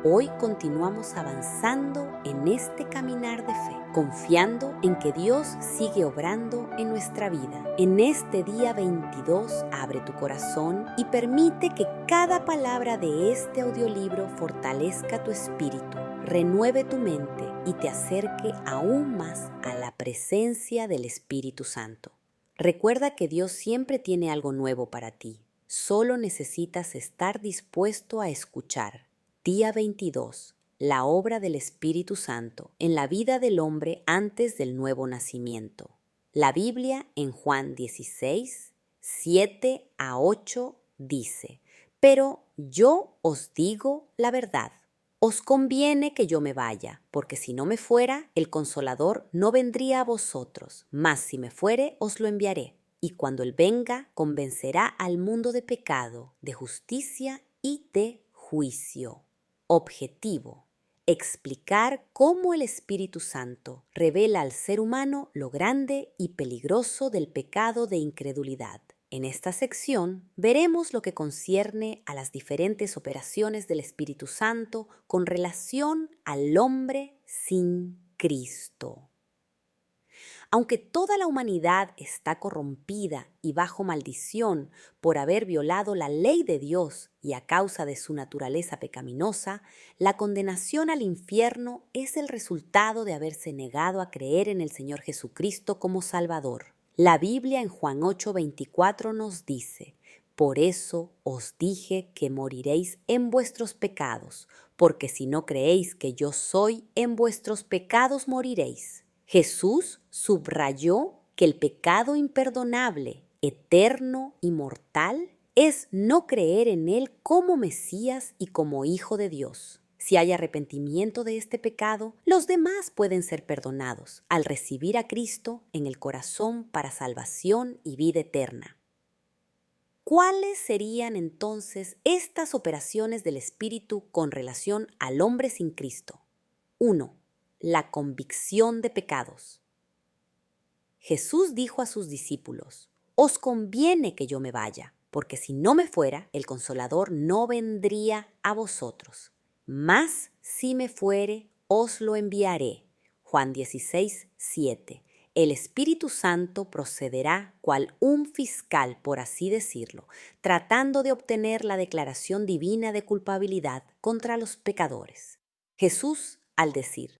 Hoy continuamos avanzando en este caminar de fe, confiando en que Dios sigue obrando en nuestra vida. En este día 22, abre tu corazón y permite que cada palabra de este audiolibro fortalezca tu espíritu, renueve tu mente y te acerque aún más a la presencia del Espíritu Santo. Recuerda que Dios siempre tiene algo nuevo para ti. Solo necesitas estar dispuesto a escuchar. Día 22. La obra del Espíritu Santo en la vida del hombre antes del nuevo nacimiento. La Biblia en Juan 16, 7 a 8 dice: Pero yo os digo la verdad. Os conviene que yo me vaya, porque si no me fuera, el Consolador no vendría a vosotros, mas si me fuere, os lo enviaré. Y cuando Él venga, convencerá al mundo de pecado, de justicia y de juicio. Objetivo: explicar cómo el Espíritu Santo revela al ser humano lo grande y peligroso del pecado de incredulidad. En esta sección veremos lo que concierne a las diferentes operaciones del Espíritu Santo con relación al hombre sin Cristo. Aunque toda la humanidad está corrompida y bajo maldición por haber violado la ley de Dios y a causa de su naturaleza pecaminosa, la condenación al infierno es el resultado de haberse negado a creer en el Señor Jesucristo como Salvador. La Biblia en Juan 8:24 nos dice: Por eso os dije que moriréis en vuestros pecados, porque si no creéis que yo soy, en vuestros pecados moriréis. Jesús subrayó que el pecado imperdonable, eterno y mortal es no creer en Él como Mesías y como Hijo de Dios. Si hay arrepentimiento de este pecado, los demás pueden ser perdonados al recibir a Cristo en el corazón para salvación y vida eterna. ¿Cuáles serían entonces estas operaciones del Espíritu con relación al hombre sin Cristo? 1. La convicción de pecados. Jesús dijo a sus discípulos: Os conviene que yo me vaya, porque si no me fuera, el Consolador no vendría a vosotros. Mas si me fuere, os lo enviaré. Juan 16, 7. El Espíritu Santo procederá cual un fiscal, por así decirlo, tratando de obtener la declaración divina de culpabilidad contra los pecadores. Jesús, al decir: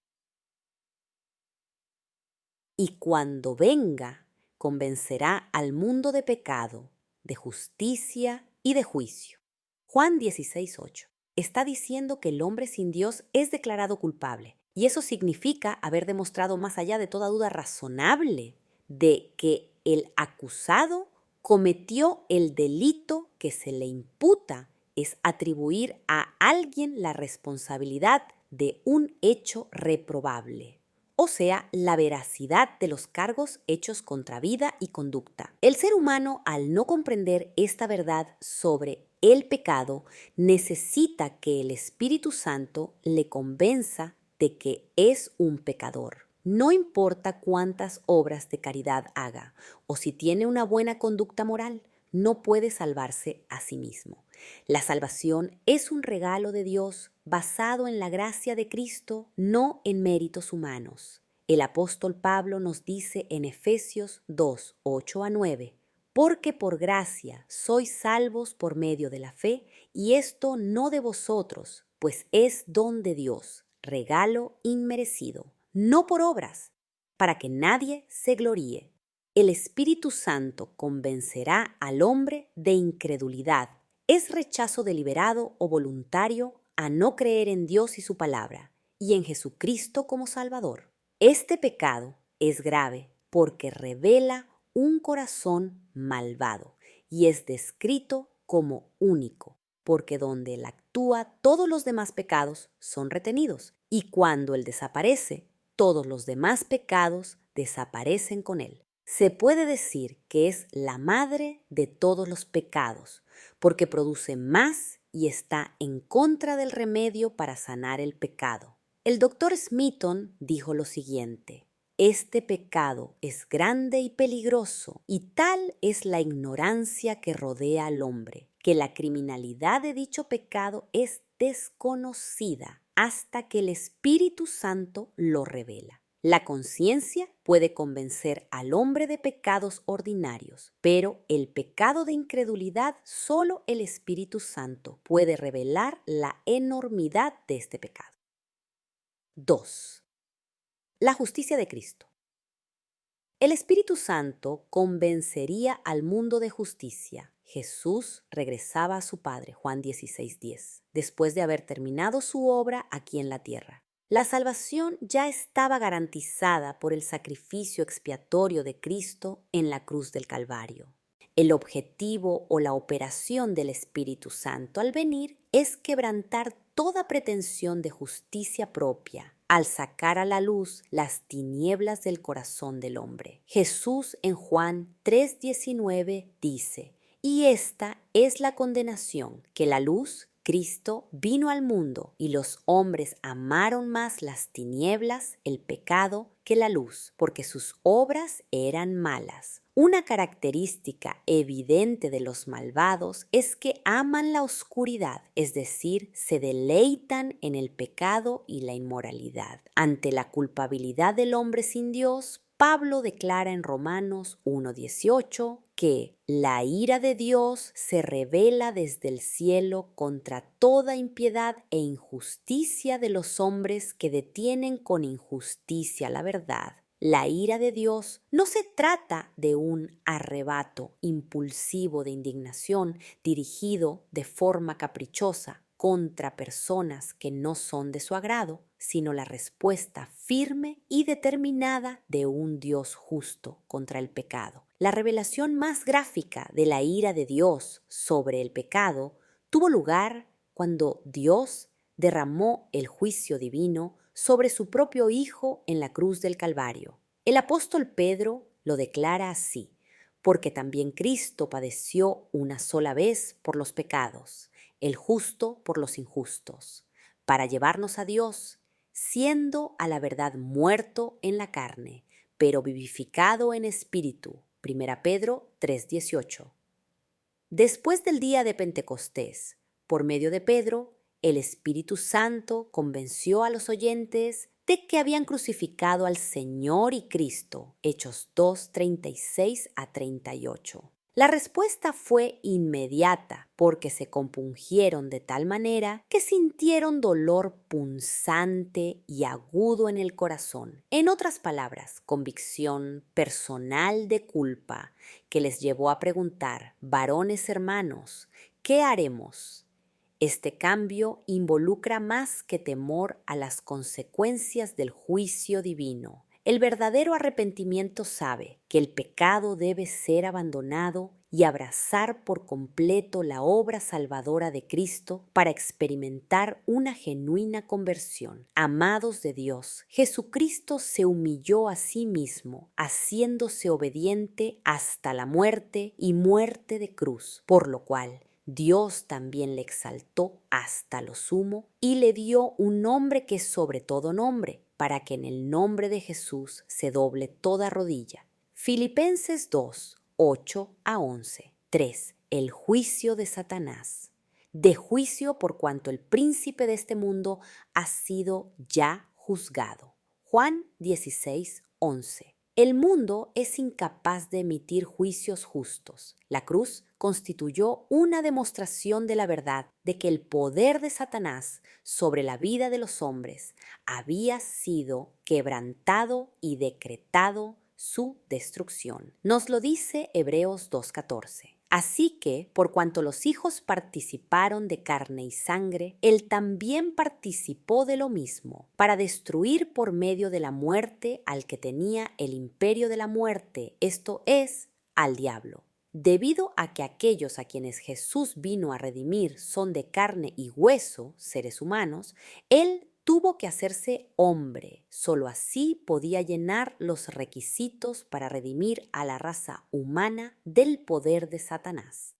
Y cuando venga, convencerá al mundo de pecado, de justicia y de juicio. Juan 16:8. Está diciendo que el hombre sin Dios es declarado culpable, y eso significa haber demostrado más allá de toda duda razonable de que el acusado cometió el delito que se le imputa, es atribuir a alguien la responsabilidad de un hecho reprobable, o sea, la veracidad de los cargos hechos contra vida y conducta. El ser humano, al no comprender esta verdad sobre el pecado, necesita que el Espíritu Santo le convenza de que es un pecador. No importa cuántas obras de caridad haga o si tiene una buena conducta moral, no puede salvarse a sí mismo. La salvación es un regalo de Dios basado en la gracia de Cristo, no en méritos humanos. El apóstol Pablo nos dice en Efesios 2, 8 a 9, porque por gracia sois salvos por medio de la fe, y esto no de vosotros, pues es don de Dios, regalo inmerecido, no por obras, para que nadie se gloríe. El Espíritu Santo convencerá al hombre de incredulidad. Es rechazo deliberado o voluntario a no creer en Dios y su palabra, y en Jesucristo como Salvador. Este pecado es grave porque revela un corazón malvado y es descrito como único, porque donde Él actúa, todos los demás pecados son retenidos, y cuando Él desaparece, todos los demás pecados desaparecen con Él. Se puede decir que es la madre de todos los pecados, porque produce más y está en contra del remedio para sanar el pecado. El doctor Smeaton dijo lo siguiente: este pecado es grande y peligroso, y tal es la ignorancia que rodea al hombre, que la criminalidad de dicho pecado es desconocida hasta que el Espíritu Santo lo revela. La conciencia puede convencer al hombre de pecados ordinarios, pero el pecado de incredulidad solo el Espíritu Santo puede revelar la enormidad de este pecado. 2. La justicia de Cristo. El Espíritu Santo convencería al mundo de justicia. Jesús regresaba a su Padre, Juan 16:10, después de haber terminado su obra aquí en la tierra. La salvación ya estaba garantizada por el sacrificio expiatorio de Cristo en la cruz del Calvario. El objetivo o la operación del Espíritu Santo al venir es quebrantar toda pretensión de justicia propia, al sacar a la luz las tinieblas del corazón del hombre. Jesús en Juan 3:19 dice: y esta es la condenación, que la luz, Cristo, vino al mundo, y los hombres amaron más las tinieblas, el pecado, que la luz, porque sus obras eran malas. Una característica evidente de los malvados es que aman la oscuridad, es decir, se deleitan en el pecado y la inmoralidad. Ante la culpabilidad del hombre sin Dios, Pablo declara en Romanos 1:18 que la ira de Dios se revela desde el cielo contra toda impiedad e injusticia de los hombres que detienen con injusticia la verdad. La ira de Dios no se trata de un arrebato impulsivo de indignación dirigido de forma caprichosa contra personas que no son de su agrado, sino la respuesta firme y determinada de un Dios justo contra el pecado. La revelación más gráfica de la ira de Dios sobre el pecado tuvo lugar cuando Dios derramó el juicio divino sobre su propio Hijo en la cruz del Calvario. El apóstol Pedro lo declara así: porque también Cristo padeció una sola vez por los pecados, el justo por los injustos, para llevarnos a Dios, siendo a la verdad muerto en la carne, pero vivificado en espíritu. 1 Pedro 3:18. Después del día de Pentecostés, por medio de Pedro, el Espíritu Santo convenció a los oyentes de que habían crucificado al Señor y Cristo. Hechos 2:36-38. La respuesta fue inmediata, porque se compungieron de tal manera que sintieron dolor punzante y agudo en el corazón. En otras palabras, convicción personal de culpa que les llevó a preguntar: varones hermanos, ¿qué haremos? Este cambio involucra más que temor a las consecuencias del juicio divino. El verdadero arrepentimiento sabe que el pecado debe ser abandonado y abrazar por completo la obra salvadora de Cristo para experimentar una genuina conversión. Amados de Dios, Jesucristo se humilló a sí mismo, haciéndose obediente hasta la muerte y muerte de cruz, por lo cual Dios también le exaltó hasta lo sumo y le dio un nombre que es sobre todo nombre, para que en el nombre de Jesús se doble toda rodilla. Filipenses 2:8-11. 3. El juicio de Satanás. De juicio por cuanto el príncipe de este mundo ha sido ya juzgado. Juan 16:11. El mundo es incapaz de emitir juicios justos. La cruz constituyó una demostración de la verdad de que el poder de Satanás sobre la vida de los hombres había sido quebrantado y decretado su destrucción. Nos lo dice Hebreos 2:14. Así que, por cuanto los hijos participaron de carne y sangre, él también participó de lo mismo, para destruir por medio de la muerte al que tenía el imperio de la muerte, esto es, al diablo. Debido a que aquellos a quienes Jesús vino a redimir son de carne y hueso, seres humanos, él tuvo que hacerse hombre. Solo así podía llenar los requisitos para redimir a la raza humana del poder de Satanás.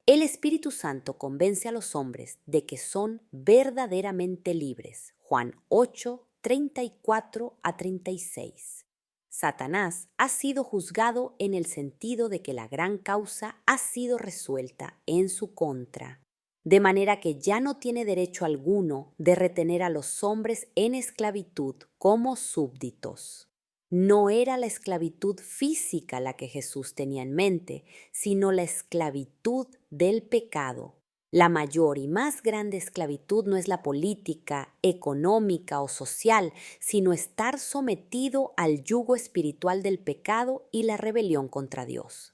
El Espíritu Santo convence a los hombres de que son verdaderamente libres. Juan 8:34-36. Satanás ha sido juzgado en el sentido de que la gran causa ha sido resuelta en su contra. de manera que ya no tiene derecho alguno de retener a los hombres en esclavitud como súbditos. No era la esclavitud física la que Jesús tenía en mente, sino la esclavitud del pecado. La mayor y más grande esclavitud no es la política, económica o social, sino estar sometido al yugo espiritual del pecado y la rebelión contra Dios.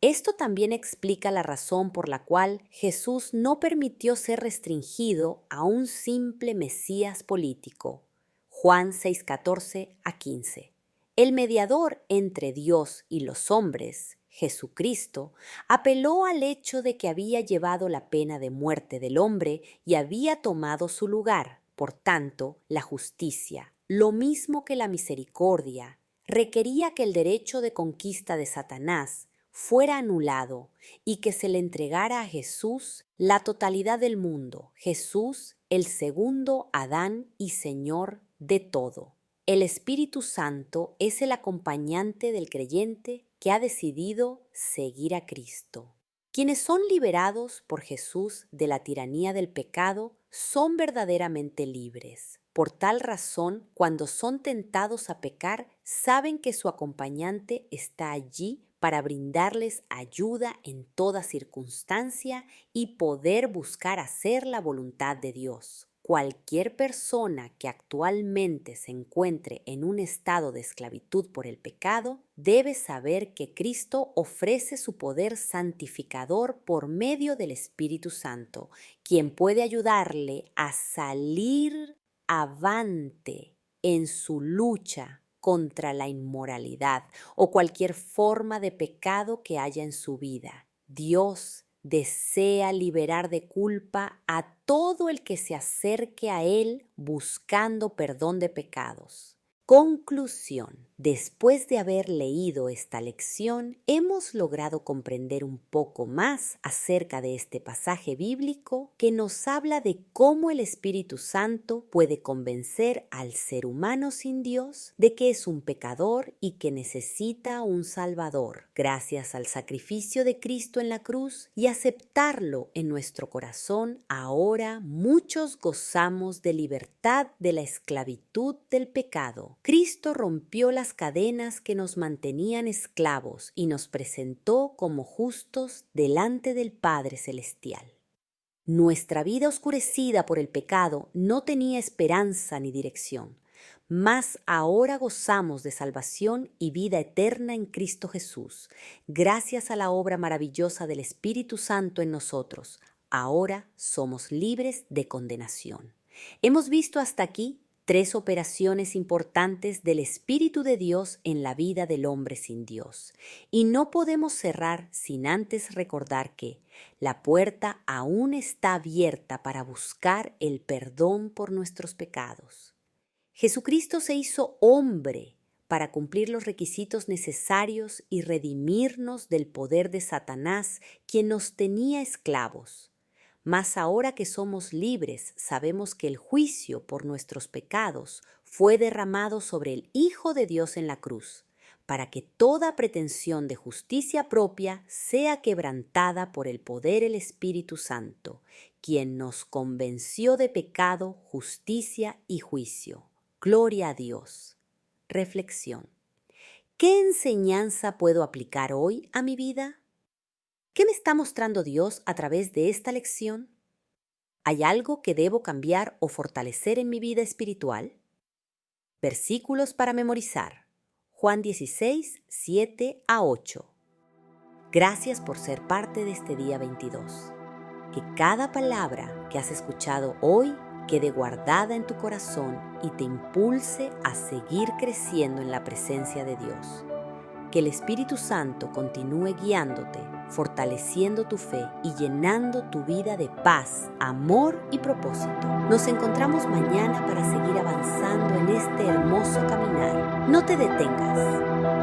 Esto también explica la razón por la cual Jesús no permitió ser restringido a un simple Mesías político. Juan 6:14-15. El mediador entre Dios y los hombres, Jesucristo, apeló al hecho de que había llevado la pena de muerte del hombre y había tomado su lugar. Por tanto, la justicia, lo mismo que la misericordia, requería que el derecho de conquista de Satanás fuera anulado y que se le entregara a Jesús la totalidad del mundo, Jesús, el segundo Adán y Señor de todo. El Espíritu Santo es el acompañante del creyente que ha decidido seguir a Cristo. Quienes son liberados por Jesús de la tiranía del pecado son verdaderamente libres. Por tal razón, cuando son tentados a pecar, saben que su acompañante está allí para brindarles ayuda en toda circunstancia y poder buscar hacer la voluntad de Dios. Cualquier persona que actualmente se encuentre en un estado de esclavitud por el pecado debe saber que Cristo ofrece su poder santificador por medio del Espíritu Santo, quien puede ayudarle a salir avante en su lucha contra la inmoralidad o cualquier forma de pecado que haya en su vida. Dios desea liberar de culpa a todo el que se acerque a Él buscando perdón de pecados. Conclusión. Después de haber leído esta lección, hemos logrado comprender un poco más acerca de este pasaje bíblico que nos habla de cómo el Espíritu Santo puede convencer al ser humano sin Dios de que es un pecador y que necesita un Salvador. Gracias al sacrificio de Cristo en la cruz y aceptarlo en nuestro corazón, ahora muchos gozamos de libertad de la esclavitud del pecado. Cristo rompió las cadenas que nos mantenían esclavos y nos presentó como justos delante del Padre Celestial. Nuestra vida oscurecida por el pecado no tenía esperanza ni dirección, mas ahora gozamos de salvación y vida eterna en Cristo Jesús, gracias a la obra maravillosa del Espíritu Santo en nosotros. Ahora somos libres de condenación. Hemos visto hasta aquí 3 operaciones importantes del Espíritu de Dios en la vida del hombre sin Dios. Y no podemos cerrar sin antes recordar que la puerta aún está abierta para buscar el perdón por nuestros pecados. Jesucristo se hizo hombre para cumplir los requisitos necesarios y redimirnos del poder de Satanás, quien nos tenía esclavos. Mas ahora que somos libres, sabemos que el juicio por nuestros pecados fue derramado sobre el Hijo de Dios en la cruz, para que toda pretensión de justicia propia sea quebrantada por el poder del Espíritu Santo, quien nos convenció de pecado, justicia y juicio. Gloria a Dios. Reflexión. ¿Qué enseñanza puedo aplicar hoy a mi vida? ¿Qué me está mostrando Dios a través de esta lección? ¿Hay algo que debo cambiar o fortalecer en mi vida espiritual? Versículos para memorizar. Juan 16, 7-8. Gracias por ser parte de este día 22. Que cada palabra que has escuchado hoy quede guardada en tu corazón y te impulse a seguir creciendo en la presencia de Dios. Que el Espíritu Santo continúe guiándote, fortaleciendo tu fe y llenando tu vida de paz, amor y propósito. Nos encontramos mañana para seguir avanzando en este hermoso caminar. No te detengas.